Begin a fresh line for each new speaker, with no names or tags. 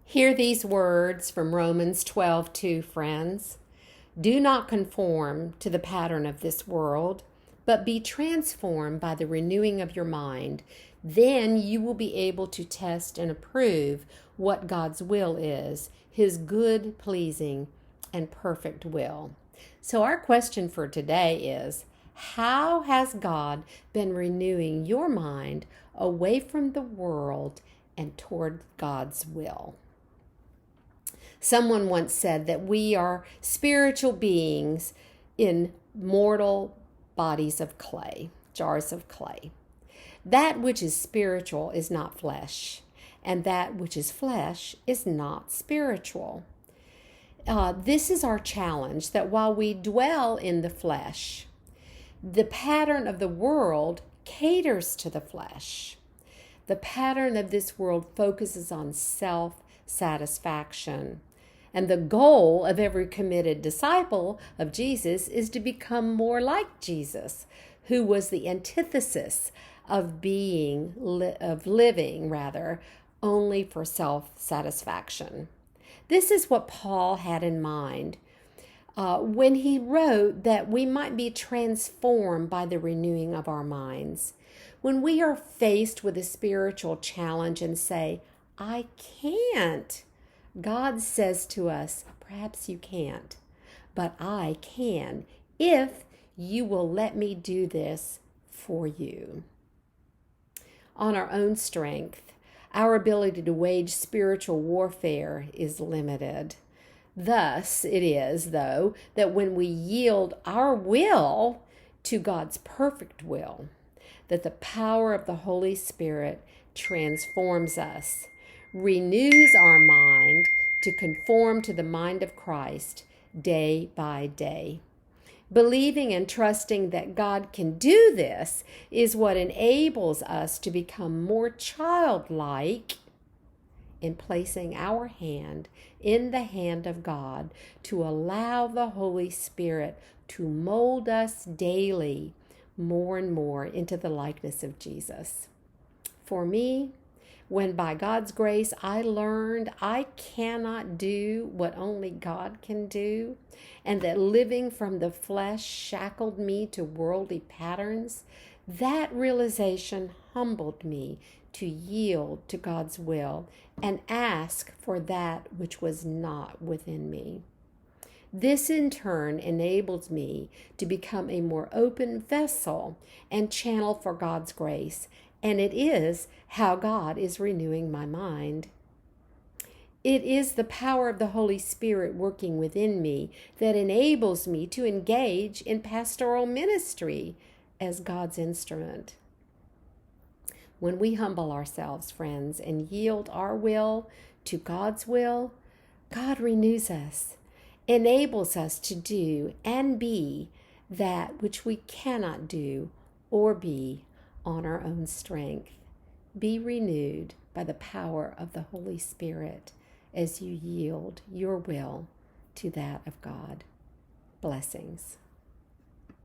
Hear these words from Romans 12:2, friends. Do not conform to the pattern of this world, but be transformed by the renewing of your mind. Then you will be able to test and approve what God's will is, his good, pleasing, and perfect will. So our question for today is, how has God been renewing your mind away from the world and toward God's will? Someone once said that we are spiritual beings in mortal bodies of clay, jars of clay. That which is spiritual is not flesh, and that which is flesh is not spiritual. This is our challenge, that while we dwell in the flesh, the pattern of the world caters to the flesh. The pattern of this world focuses on self-satisfaction. And the goal of every committed disciple of Jesus is to become more like Jesus, who was the antithesis of living only for self-satisfaction. This is what Paul had in mind when he wrote that we might be transformed by the renewing of our minds. When we are faced with a spiritual challenge and say, I can't, God says to us, perhaps you can't, but I can if you will let me do this for you. On our own strength, our ability to wage spiritual warfare is limited. Thus, it is, though, that when we yield our will to God's perfect will, that the power of the Holy Spirit transforms us, renews our mind to conform to the mind of Christ day by day. Believing and trusting that God can do this is what enables us to become more childlike in placing our hand in the hand of God to allow the Holy Spirit to mold us daily more and more into the likeness of Jesus. For me, when by God's grace I learned I cannot do what only God can do, and that living from the flesh shackled me to worldly patterns, that realization humbled me to yield to God's will and ask for that which was not within me. This in turn enables me to become a more open vessel and channel for God's grace, and it is how God is renewing my mind. It is the power of the Holy Spirit working within me that enables me to engage in pastoral ministry as God's instrument. When we humble ourselves, friends, and yield our will to God's will, God renews us, enables us to do and be that which we cannot do or be on our own strength. Be renewed by the power of the Holy Spirit as you yield your will to that of God. Blessings.